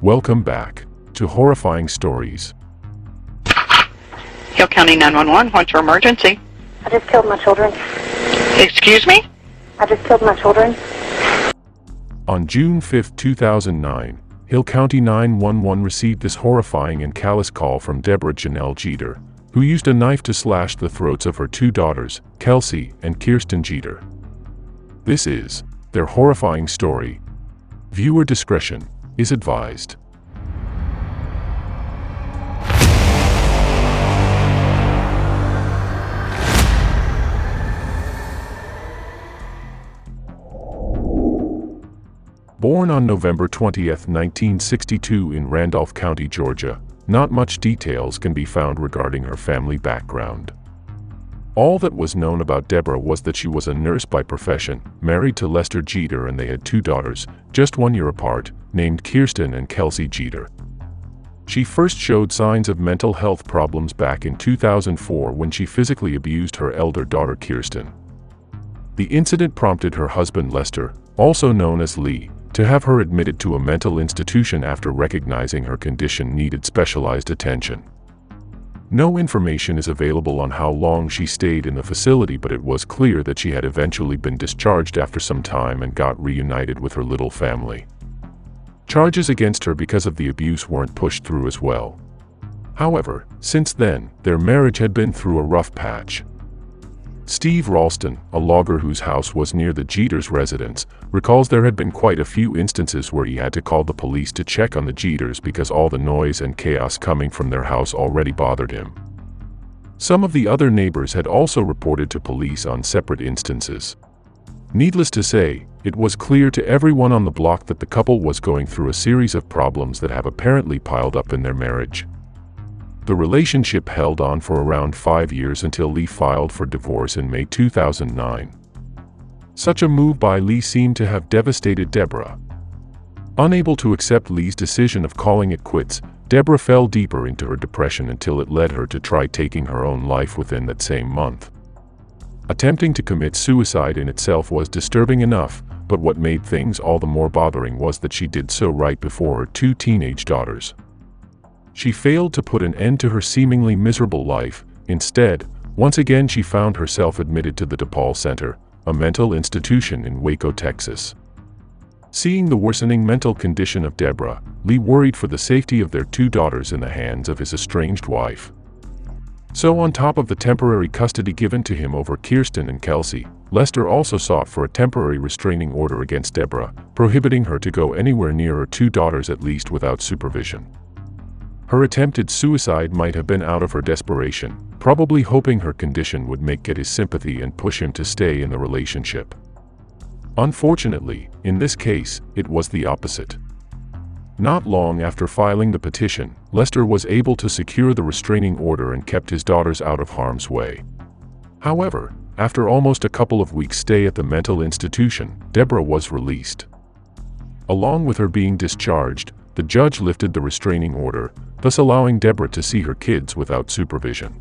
Welcome back to Horrifying Stories. Hill County 911, what's your emergency? I just killed my children. Excuse me? I just killed my children. On June 5, 2009, Hill County 911 received this horrifying and callous call from Debra Janelle Jeter, who used a knife to slash the throats of her two daughters, Kelsey and Kirsten Jeter. This is their horrifying story. Viewer discretion is advised. Born on November 20, 1962 in Randolph County, Georgia, not much details can be found regarding her family background. All that was known about Debra was that she was a nurse by profession, married to Lester Jeter, and they had two daughters, just 1 year apart, named Kirsten and Kelsey Jeter. She first showed signs of mental health problems back in 2004 when she physically abused her elder daughter Kirsten. The incident prompted her husband Lester, also known as Lee, to have her admitted to a mental institution after recognizing her condition needed specialized attention. No information is available on how long she stayed in the facility, but it was clear that she had eventually been discharged after some time and got reunited with her little family. Charges against her because of the abuse weren't pushed through as well. However, since then, their marriage had been through a rough patch. Steve Ralston, a logger whose house was near the Jeters' residence, recalls there had been quite a few instances where he had to call the police to check on the Jeters because all the noise and chaos coming from their house already bothered him. Some of the other neighbors had also reported to police on separate instances. Needless to say, it was clear to everyone on the block that the couple was going through a series of problems that have apparently piled up in their marriage. The relationship held on for around 5 years until Lee filed for divorce in May 2009. Such a move by Lee seemed to have devastated Debra. Unable to accept Lee's decision of calling it quits, Debra fell deeper into her depression until it led her to try taking her own life within that same month. Attempting to commit suicide in itself was disturbing enough, but what made things all the more bothering was that she did so right before her two teenage daughters. She failed to put an end to her seemingly miserable life. Instead, once again she found herself admitted to the DePaul Center, a mental institution in Waco, Texas. Seeing the worsening mental condition of Debra, Lee worried for the safety of their two daughters in the hands of his estranged wife. So on top of the temporary custody given to him over Kirsten and Kelsey, Lester also sought for a temporary restraining order against Debra, prohibiting her to go anywhere near her two daughters at least without supervision. Her attempted suicide might have been out of her desperation, probably hoping her condition would get his sympathy and push him to stay in the relationship. Unfortunately, in this case, it was the opposite. Not long after filing the petition, Lester was able to secure the restraining order and kept his daughters out of harm's way. However, after almost a couple of weeks' stay at the mental institution, Debra was released. Along with her being discharged, the judge lifted the restraining order, thus allowing Debra to see her kids without supervision.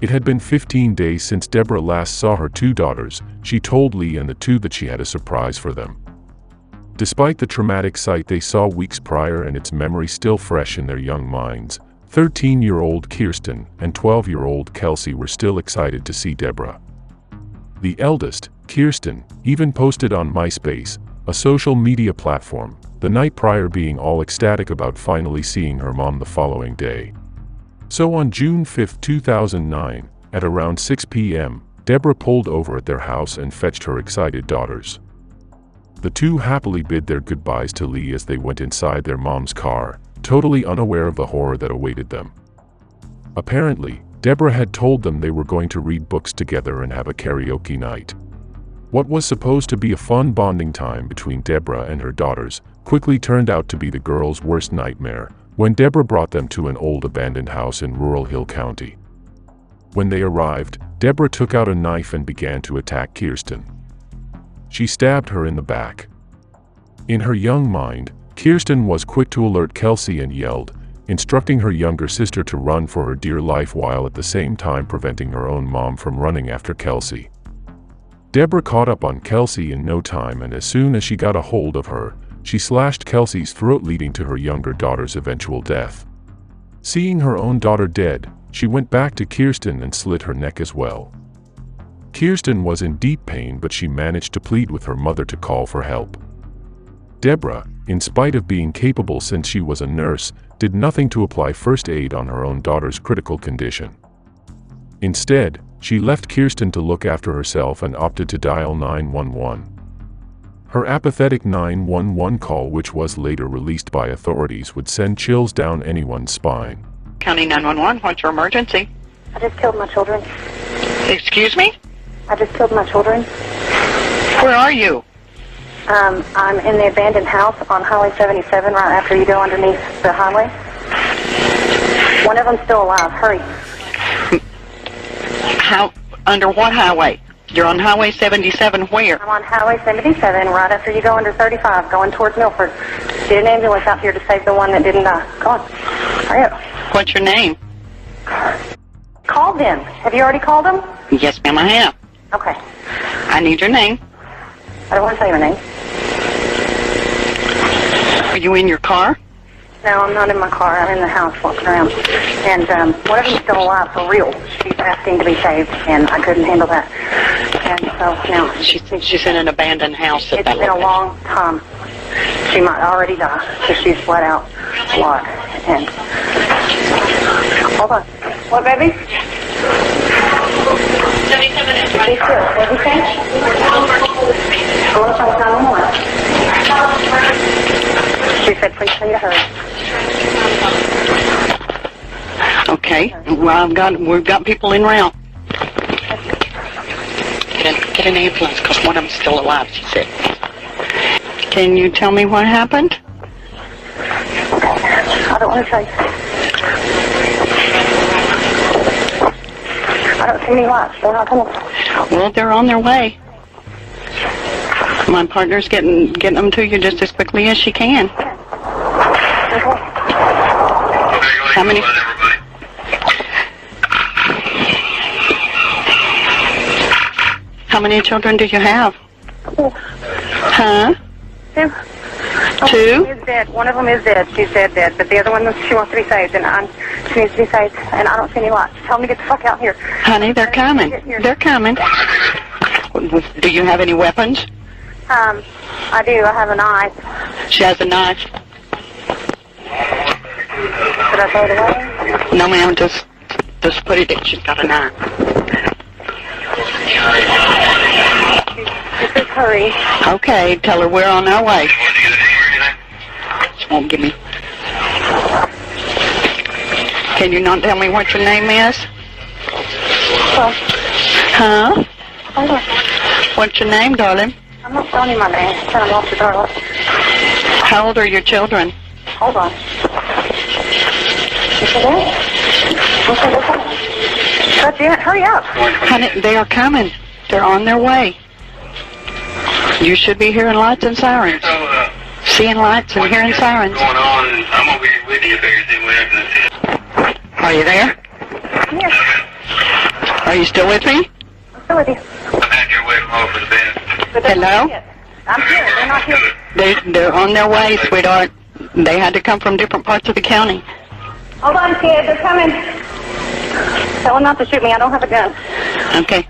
It had been 15 days since Debra last saw her two daughters. She told Lee and the two that she had a surprise for them. Despite the traumatic sight they saw weeks prior and its memory still fresh in their young minds, 13-year-old Kirsten and 12-year-old Kelsey were still excited to see Debra. The eldest, Kirsten, even posted on MySpace, a social media platform, the night prior, being all ecstatic about finally seeing her mom the following day. So on June 5, 2009, at around 6 p.m., Debra pulled over at their house and fetched her excited daughters. The two happily bid their goodbyes to Lee as they went inside their mom's car, totally unaware of the horror that awaited them. Apparently, Debra had told them they were going to read books together and have a karaoke night. What was supposed to be a fun bonding time between Debra and her daughters quickly turned out to be the girls' worst nightmare when Debra brought them to an old abandoned house in rural Hill County. When they arrived, Debra took out a knife and began to attack Kirsten. She stabbed her in the back. In her young mind, Kirsten was quick to alert Kelsey and yelled, instructing her younger sister to run for her dear life while at the same time preventing her own mom from running after Kelsey. Debra caught up on Kelsey in no time, and as soon as she got a hold of her, She slashed Kelsey's throat, leading to her younger daughter's eventual death. Seeing her own daughter dead, she went back to Kirsten and slit her neck as well. Kirsten was in deep pain, but she managed to plead with her mother to call for help. Debra, in spite of being capable since she was a nurse, did nothing to apply first aid on her own daughter's critical condition. Instead, she left Kirsten to look after herself and opted to dial 911. Her apathetic 911 call, which was later released by authorities, would send chills down anyone's spine. County 911, what's your emergency? I just killed my children. Excuse me? I just killed my children. Where are you? I'm in the abandoned house on Highway 77 right after you go underneath the highway. One of them's still alive. Hurry. How? Under what highway? You're on Highway 77 where? I'm on Highway 77 right after you go under 35 going towards Milford. Get an ambulance out here to save the one that didn't die. Come on. Hurry up. What's your name? Call them. Have you already called them? Yes, ma'am, I have. Okay. I need your name. I don't want to say your name. Are you in your car? No, I'm not in my car. I'm in the house walking around. And one of them's still alive for real. She's asking to be saved, and I couldn't handle that. And so now She's in an abandoned house at it's that been a location. long time. She might already die because she's bled out a lot. And hold on. What, baby? 77 is Be still. What did you say? I want to talk to 911. She said, please tell you to hurry. Okay. Well, we've got people in route. Get an ambulance because one of them's still alive, she said. Can you tell me what happened? I don't want to tell you. I don't see any lights. They're not coming. Well, they're on their way. My partner's getting them to you just as quickly as she can. Okay. How many? How many children do you have? Huh? Two. Two? One is dead. One of them is dead. She's dead. But the other one, she wants to be saved, and she needs to be saved. And I don't see any lights. Tell them to get the fuck out here. Honey, they're coming. They're coming. Do you have any weapons? I do. I have a knife. She has a knife. Should I throw it away? No, ma'am. Just put it in. She's got a knife. She says hurry. Okay. Tell her we're on our way. She won't give me. Can you not tell me what your name is? Well, Huh? hold on. What's your name, darling? I'm not telling you my name. I'm off the door. How old are your children? Hold on. You see that? Okay, they're coming. God damn it, hurry up. Honey, they are coming. They're on their way. You should be hearing lights and sirens. Seeing lights and hearing sirens. Going on, I'm gonna be with you if everything happens. Are you there? Here. Are you still with me? I'm still with you. I'm out here waiting for the bed. But they're Hello? not here. I'm here. They're not here. They're on their way, sweetheart. They had to come from different parts of the county. Hold on, kid. They're coming. Tell them not to shoot me. I don't have a gun. Okay.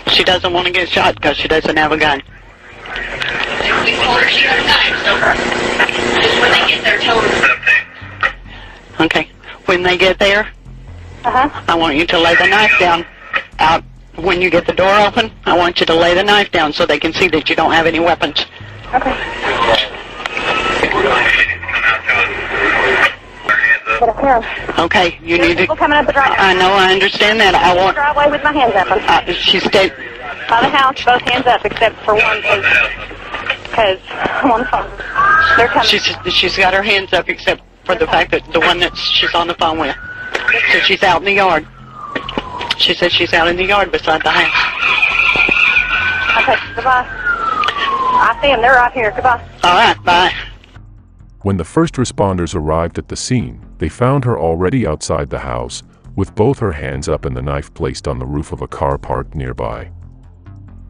She doesn't want to get shot because she doesn't have a gun. We told her she had a knife, so just when they get there, tell her. Okay. When they get there, Uh-huh. I want you to lay the knife down out. When you get the door open, I want you to lay the knife down so they can see that you don't have any weapons. Okay. Get up here. Okay, you There's need to... people coming up the driveway. I know, I understand that. I want... Driveway with my hands up. She stayed... By the house, both hands up, except for one, because I'm on the phone. They're coming. She's got her hands up except for the fact that the one that she's on the phone with. So she's out in the yard. She says she's out in the yard beside the house. Okay, goodbye. I see them. They're right here. Goodbye. All right, bye. When the first responders arrived at the scene, they found her already outside the house, with both her hands up and the knife placed on the roof of a car parked nearby.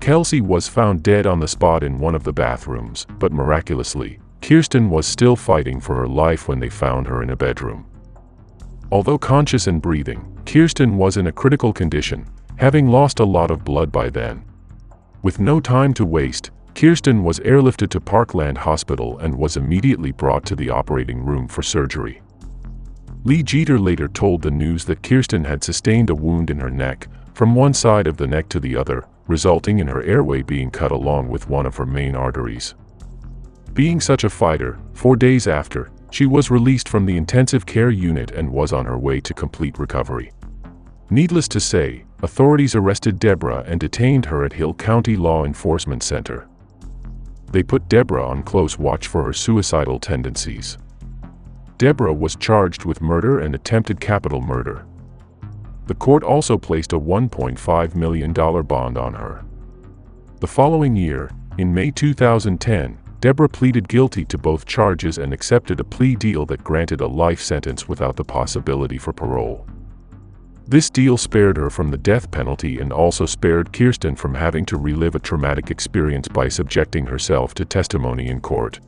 Kelsey was found dead on the spot in one of the bathrooms, but miraculously, Kirsten was still fighting for her life when they found her in a bedroom. Although conscious and breathing, Kirsten was in a critical condition, having lost a lot of blood by then. With no time to waste, Kirsten was airlifted to Parkland Hospital and was immediately brought to the operating room for surgery. Lee Jeter later told the news that Kirsten had sustained a wound in her neck, from one side of the neck to the other, resulting in her airway being cut along with one of her main arteries. Being such a fighter, 4 days after, she was released from the intensive care unit and was on her way to complete recovery. Needless to say, authorities arrested Debra and detained her at Hill County Law Enforcement Center. They put Debra on close watch for her suicidal tendencies. Debra was charged with murder and attempted capital murder. The court also placed a $1.5 million bond on her. The following year, in May 2010, Debra pleaded guilty to both charges and accepted a plea deal that granted a life sentence without the possibility for parole. This deal spared her from the death penalty and also spared Kirsten from having to relive a traumatic experience by subjecting herself to testimony in court.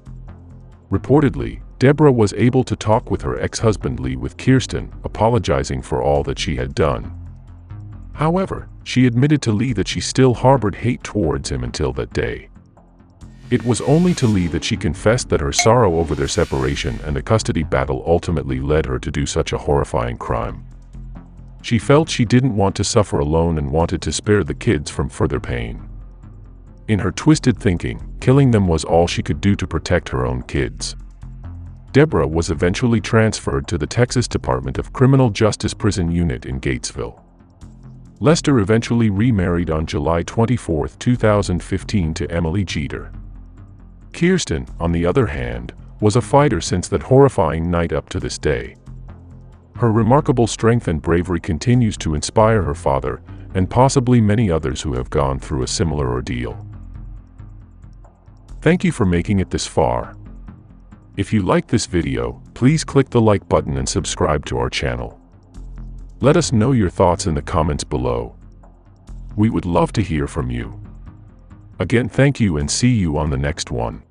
Reportedly, Debra was able to talk with her ex-husband Lee with Kirsten, apologizing for all that she had done. However, she admitted to Lee that she still harbored hate towards him until that day. It was only to Lee that she confessed that her sorrow over their separation and the custody battle ultimately led her to do such a horrifying crime. She felt she didn't want to suffer alone and wanted to spare the kids from further pain. In her twisted thinking, killing them was all she could do to protect her own kids. Debra was eventually transferred to the Texas Department of Criminal Justice Prison Unit in Gatesville. Lester eventually remarried on July 24, 2015 to Emily Jeter. Kirsten, on the other hand, was a fighter since that horrifying night up to this day. Her remarkable strength and bravery continues to inspire her father, and possibly many others who have gone through a similar ordeal. Thank you for making it this far. If you liked this video, please click the like button and subscribe to our channel. Let us know your thoughts in the comments below. We would love to hear from you. Again, thank you and see you on the next one.